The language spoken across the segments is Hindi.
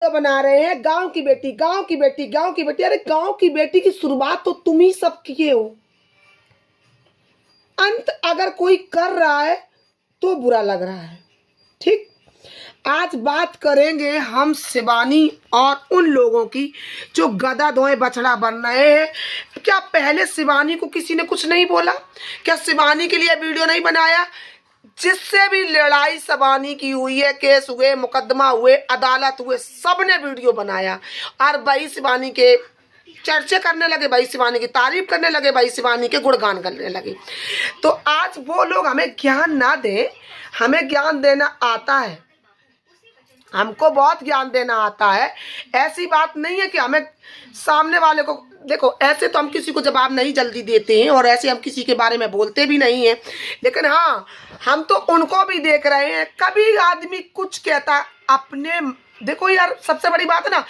तो बना रहे हैं गांव की बेटी, गांव की बेटी, गांव की बेटी। अरे गांव की बेटी की शुरुआत तो तुम ही सब किए हो, अंत अगर कोई कर रहा है तो बुरा लग रहा है। ठीक, आज बात करेंगे हम शिवानी और उन लोगों की जो गधा धोए बछड़ा बन रहे हैं। क्या पहले शिवानी को किसी ने कुछ नहीं बोला? क्या शिवानी के लिए वीडियो नहीं बनाया? जिससे भी लड़ाई शिवानी की हुई है, केस हुए, मुकदमा हुए, अदालत हुए, सबने वीडियो बनाया और भाई शिवानी के चर्चे करने लगे, भाई शिवानी की तारीफ करने लगे, भाई शिवानी के गुणगान करने लगे। तो आज वो लोग हमें ज्ञान ना दें, हमें ज्ञान देना आता है, हमको बहुत ज्ञान देना आता है। ऐसी बात नहीं है कि हमें सामने वाले को, देखो ऐसे तो हम किसी को जवाब नहीं जल्दी देते हैं और ऐसे हम किसी के बारे में बोलते भी नहीं हैं, लेकिन हाँ हम तो उनको भी देख रहे हैं। कभी आदमी कुछ कहता अपने, देखो यार सबसे बड़ी बात है ना,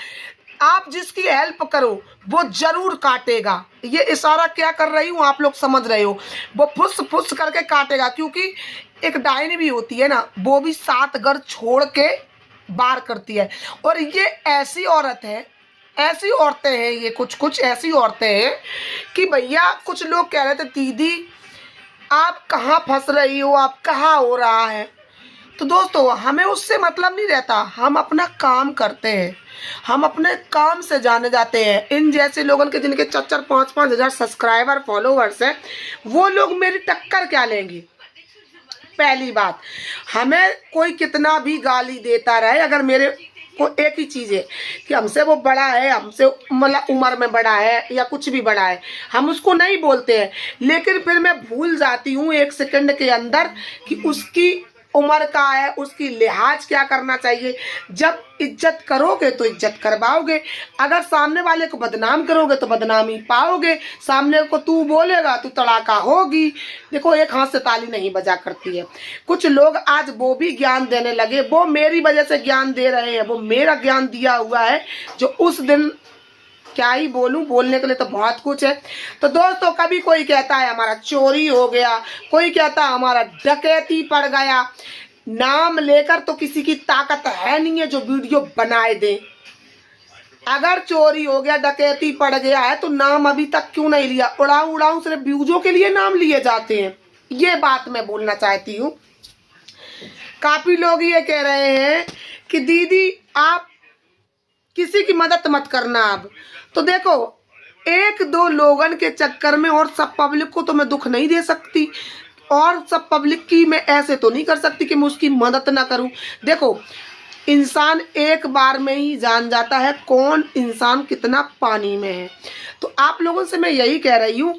आप जिसकी हेल्प करो वो जरूर काटेगा। ये इशारा क्या कर रही हूँ आप लोग समझ रहे हो? वो फुस फुस करके काटेगा, क्योंकि एक डायनी भी होती है ना, वो भी 7 घर छोड़ के बार करती है। और ये ऐसी औरत है, ऐसी औरतें हैं, ये कुछ कुछ ऐसी औरतें हैं कि भैया कुछ लोग कह रहे थे दीदी आप कहाँ फंस रही हो, आप कहाँ हो रहा है। तो दोस्तों हमें उससे मतलब नहीं रहता, हम अपना काम करते हैं, हम अपने काम से जाने जाते हैं। इन जैसे लोगों के जिनके 4-4 5-5 हज़ार सब्सक्राइबर फॉलोवर्स हैं, वो लोग मेरी टक्कर क्या लेंगे? पहली बात, हमें कोई कितना भी गाली देता रहे, अगर मेरे को एक ही चीज़ है कि हमसे वो बड़ा है, हमसे मतलब उम्र में बड़ा है या कुछ भी बड़ा है, हम उसको नहीं बोलते हैं, लेकिन फिर मैं भूल जाती हूँ 1 सेकंड के अंदर कि उसकी उम्र का है, उसकी लिहाज क्या करना चाहिए। जब इज्जत करोगे तो इज्जत करवाओगे, अगर सामने वाले को बदनाम करोगे तो बदनामी पाओगे, सामने को तू बोलेगा तो तड़ाका होगी। देखो एक हाथ से ताली नहीं बजा करती है। कुछ लोग आज वो भी ज्ञान देने लगे, वो मेरी वजह से ज्ञान दे रहे हैं, वो मेरा ज्ञान दिया हुआ है, जो उस दिन क्या ही बोलूं, बोलने के लिए तो बहुत कुछ है। तो दोस्तों कभी कोई कहता है हमारा चोरी हो गया, कोई कहता है हमारा डकैती पड़ गया, नाम लेकर तो किसी की ताकत है नहीं है जो वीडियो बनाए दे। अगर चोरी हो गया, डकैती पड़ गया है तो नाम अभी तक क्यों नहीं लिया? उड़ाऊ उड़ाऊ सिर्फ व्यूजों के लिए नाम लिए जाते हैं, ये बात मैं बोलना चाहती हूँ। काफी लोग ये कह रहे हैं कि दीदी आप किसी की मदद मत करना। अब तो देखो 1-2 लोगन के चक्कर में और सब पब्लिक को तो मैं दुख नहीं दे सकती, और सब पब्लिक की मैं ऐसे तो नहीं कर सकती कि मैं उसकी मदद ना करूं। देखो इंसान एक बार में ही जान जाता है कौन इंसान कितना पानी में है। तो आप लोगों से मैं यही कह रही हूँ,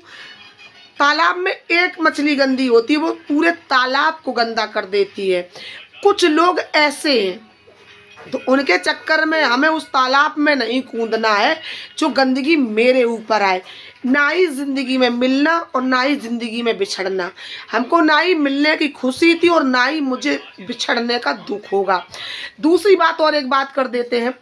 तालाब में एक मछली गंदी होती है, वो पूरे तालाब को गंदा कर देती है। कुछ लोग ऐसे हैं, तो उनके चक्कर में हमें उस तालाब में नहीं कूदना है जो गंदगी मेरे ऊपर आए। ना ही जिंदगी में मिलना और ना ही जिंदगी में बिछड़ना। हमको ना ही मिलने की खुशी थी और ना ही मुझे बिछड़ने का दुख होगा। दूसरी बात और एक बात कर देते हैं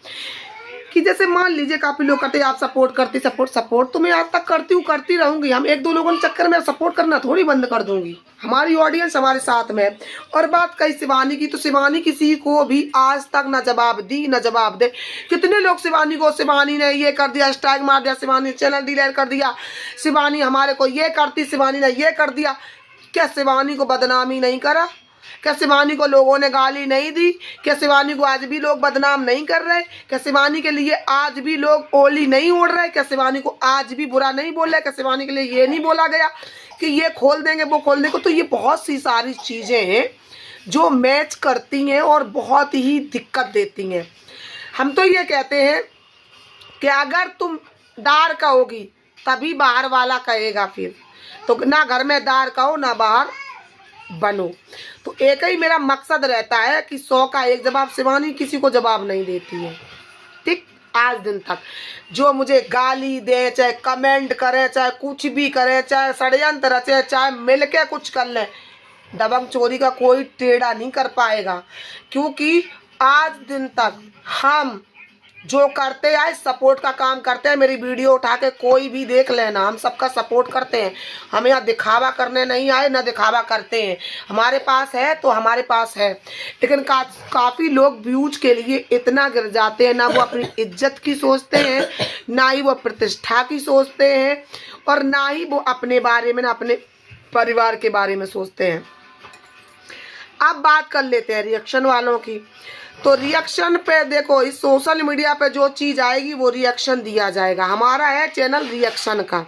कि जैसे मान लीजिए काफी लोग कहते हैं आप सपोर्ट करती, सपोर्ट तो मैं आज तक करती हूँ, करती रहूंगी। हम 1-2 लोगों के चक्कर में सपोर्ट करना थोड़ी बंद कर दूंगी, हमारी ऑडियंस हमारे साथ में है। और बात कही शिवानी की, तो शिवानी किसी को भी आज तक ना जवाब दी ना जवाब दे। कितने लोग शिवानी को, शिवानी ने ये कर दिया, स्ट्राइक मार दिया, शिवानी ने चैनल डिलीट कर दिया, शिवानी हमारे को ये करती, शिवानी ने ये कर दिया। क्या शिवानी को बदनामी नहीं करा? क्या शिवानी को लोगों ने गाली नहीं दी? क्या शिवानी को आज भी लोग बदनाम नहीं कर रहे? क्या शिवानी के लिए आज भी लोग ओली नहीं ओढ़ रहे? क्या शिवानी को आज भी बुरा नहीं बोल रहे? क्या शिवानी के लिए ये नहीं बोला गया कि ये खोल देंगे वो खोल देंगे? तो ये बहुत सी सारी चीज़ें हैं जो मैच करती हैं और बहुत ही दिक्कत देती हैं। हम तो ये कहते हैं कि अगर तुम दार कहोगी तभी बाहर वाला कहेगा, फिर तो ना घर में दार कहो ना बाहर बनो। तो एक ही मेरा मकसद रहता है कि 100 का 1 जवाब। शिवानी किसी को जवाब नहीं देती है, ठीक, आज दिन तक। जो मुझे गाली दे, चाहे कमेंट करे, चाहे कुछ भी करे, चाहे षड्यंत्र रचे, चाहे मिल के कुछ कर ले, दबंग चोरी का कोई टेढ़ा नहीं कर पाएगा। क्योंकि आज दिन तक हम जो करते आए सपोर्ट का काम करते हैं। मेरी वीडियो उठा के कोई भी देख लेना, हम सबका सपोर्ट करते हैं। हम यहाँ दिखावा करने नहीं आए, ना दिखावा करते हैं। हमारे पास है तो हमारे पास है, लेकिन काफ़ी लोग व्यूज के लिए इतना गिर जाते हैं, ना वो अपनी इज्जत की सोचते हैं, ना ही वो प्रतिष्ठा की सोचते हैं, और ना ही वो अपने बारे में, ना अपने परिवार के बारे में सोचते हैं। अब बात कर लेते हैं रिएक्शन वालों की। तो रिएक्शन पे देखो, इस सोशल मीडिया पे जो चीज़ आएगी वो रिएक्शन दिया जाएगा। हमारा है चैनल रिएक्शन का।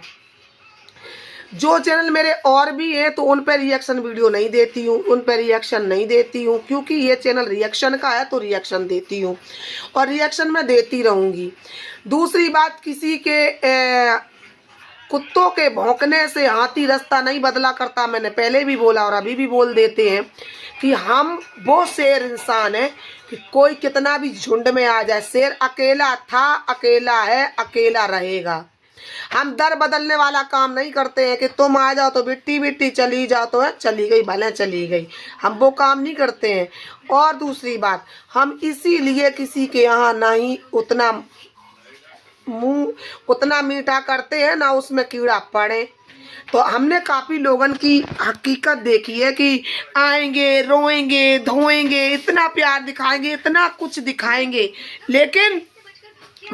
जो चैनल मेरे और भी हैं तो उन पे रिएक्शन वीडियो नहीं देती हूँ, उन पे रिएक्शन नहीं देती हूँ, क्योंकि ये चैनल रिएक्शन का है तो रिएक्शन देती हूँ और रिएक्शन में देती रहूँगी। दूसरी बात, किसी के कुत्तों के भौंकने से हाथी रास्ता नहीं बदला करता। मैंने पहले भी बोला और अभी भी बोल देते हैं कि हम वो शेर इंसान है कि कोई कितना भी झुंड में आ जाए, शेर अकेला था, अकेला है, अकेला रहेगा। हम दर बदलने वाला काम नहीं करते हैं कि तुम आ जाओ तो बिट्टी बिट्टी, चली जाओ तो है चली गई, भले चली गई। हम वो काम नहीं करते हैं। और दूसरी बात, हम इसीलिए किसी के यहाँ ना ही उतना मुंह उतना मीठा करते हैं, ना उसमें कीड़ा पड़े। तो हमने काफ़ी लोगन की हकीकत देखी है कि आएंगे, रोएंगे, धोएंगे, इतना प्यार दिखाएंगे, इतना कुछ दिखाएंगे, लेकिन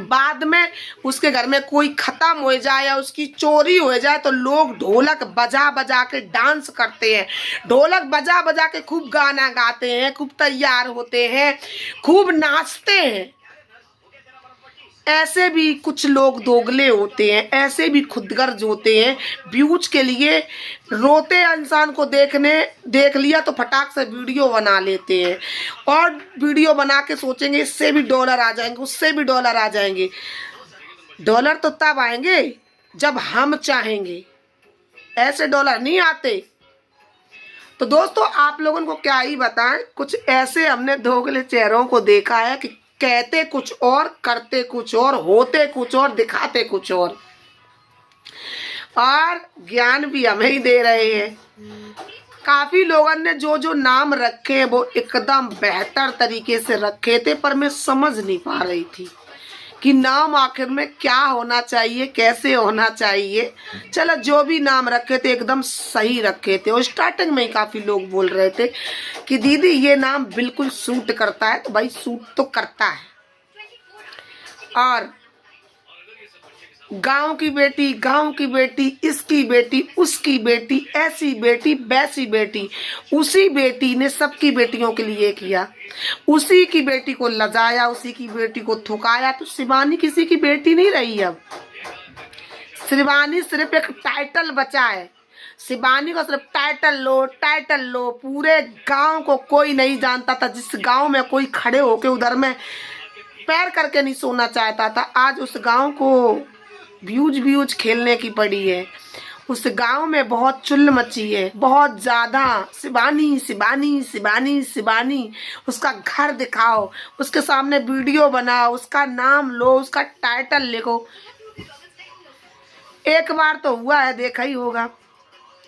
बाद में उसके घर में कोई ख़त्म हो जाए या उसकी चोरी हो जाए तो लोग ढोलक बजा बजा के डांस करते हैं, ढोलक बजा बजा के खूब गाना गाते हैं, खूब तैयार होते हैं, खूब नाचते हैं। ऐसे भी कुछ लोग दोगले होते हैं, ऐसे भी खुदगर्ज होते हैं। व्यूज के लिए रोते इंसान को देख लिया तो फटाक से वीडियो बना लेते हैं और वीडियो बना के सोचेंगे इससे भी डॉलर आ जाएंगे, उससे भी डॉलर आ जाएंगे। डॉलर तो तब आएंगे जब हम चाहेंगे, ऐसे डॉलर नहीं आते। तो दोस्तों, आप लोगों को क्या ही बताएं, कुछ ऐसे हमने दोगले चेहरों को देखा है कि कहते कुछ और, करते कुछ और, होते कुछ और, दिखाते कुछ और ज्ञान भी हमें ही दे रहे हैं। काफी लोगों ने जो जो नाम रखे वो एकदम बेहतर तरीके से रखे थे, पर मैं समझ नहीं पा रही थी कि नाम आखिर में क्या होना चाहिए, कैसे होना चाहिए। चलो, जो भी नाम रखे थे एकदम सही रखे थे। और स्टार्टिंग में ही काफ़ी लोग बोल रहे थे कि दीदी ये नाम बिल्कुल सूट करता है, तो भाई सूट तो करता है। और गांव की बेटी, गांव की बेटी, इसकी बेटी, उसकी बेटी, ऐसी बेटी, वैसी बेटी, उसी बेटी ने सबकी बेटियों के लिए किया, उसी की बेटी को लजाया, उसी की बेटी को थुकाया। तो शिवानी किसी की बेटी नहीं रही। अब शिवानी सिर्फ एक टाइटल बचा है। शिवानी को सिर्फ टाइटल लो, टाइटल लो। पूरे गांव को कोई नहीं जानता था। जिस गांव में कोई खड़े होके उधर में पैर करके नहीं सोना चाहता था, आज उस गांव को व्यूज खेलने की पड़ी है। उस गांव में बहुत चुल मची है, बहुत ज़्यादा। शिवानी शिवानी शिवानी शिवानी, उसका घर दिखाओ, उसके सामने वीडियो बनाओ, उसका नाम लो, उसका टाइटल लिखो। एक बार तो हुआ है, देखा ही होगा,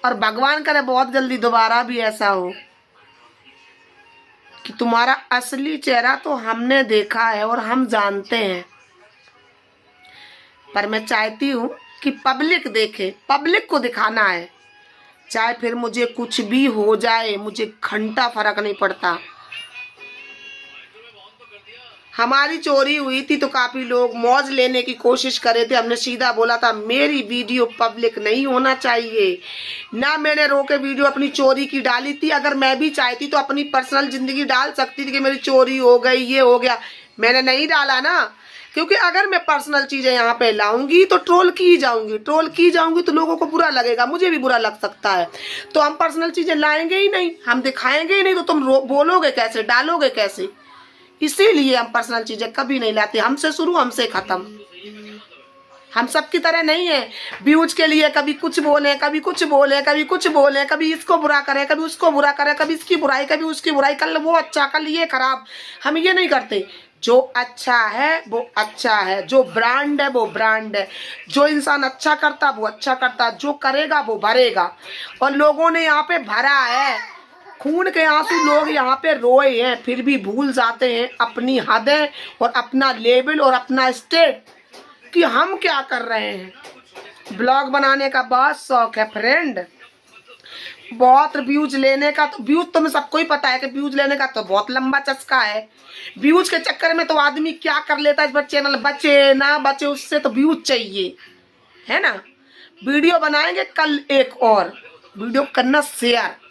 और भगवान करे बहुत जल्दी दोबारा भी ऐसा हो कि तुम्हारा असली चेहरा तो हमने देखा है और हम जानते हैं। पर मैं चाहती हूँ कि पब्लिक देखे, पब्लिक को दिखाना है। चाहे फिर मुझे कुछ भी हो जाए, मुझे घंटा फर्क नहीं पड़ता। हमारी चोरी हुई थी तो काफ़ी लोग मौज लेने की कोशिश कर रहे थे। हमने सीधा बोला था मेरी वीडियो पब्लिक नहीं होना चाहिए। ना मैंने रोके वीडियो अपनी चोरी की डाली थी। अगर मैं भी चाहती तो अपनी पर्सनल ज़िंदगी डाल सकती थी कि मेरी चोरी हो गई, ये हो गया। मैंने नहीं डाला ना, क्योंकि अगर मैं पर्सनल चीज़ें यहाँ पे लाऊंगी तो ट्रोल की जाऊंगी, ट्रोल की जाऊंगी तो लोगों को बुरा लगेगा, मुझे भी बुरा लग सकता है। तो हम पर्सनल चीज़ें लाएंगे ही नहीं, हम दिखाएंगे ही नहीं, तो तुम बोलोगे कैसे, डालोगे कैसे? इसीलिए हम पर्सनल चीजें कभी नहीं लाते। हमसे शुरू, हमसे खत्म। हम सब की तरह नहीं है व्यूज के लिए कभी कुछ बोले, कभी कुछ बोले, कभी कुछ बोले, कभी इसको बुरा करें, कभी उसको बुरा करें, कभी इसकी बुराई, कभी उसकी बुराई, कल वो अच्छा, कल ये खराब। हम ये नहीं करते। जो अच्छा है वो अच्छा है, जो ब्रांड है वो ब्रांड है। जो इंसान अच्छा करता वो अच्छा करता, जो करेगा वो भरेगा। और लोगों ने यहाँ पे भरा है, खून के आंसू लोग यहाँ पे रोए हैं, फिर भी भूल जाते हैं अपनी हदें और अपना लेवल और अपना स्टेट कि हम क्या कर रहे हैं। ब्लॉग बनाने का बहुत शौक है फ्रेंड, बहुत व्यूज लेने का। तो व्यूज तुम्हें सबको ही पता है कि व्यूज लेने का तो बहुत लंबा चस्का है। व्यूज के चक्कर में तो आदमी क्या कर लेता है, इस पर चैनल बचे ना बचे उससे तो व्यूज चाहिए, है ना। वीडियो बनाएंगे कल एक और वीडियो करना शेयर।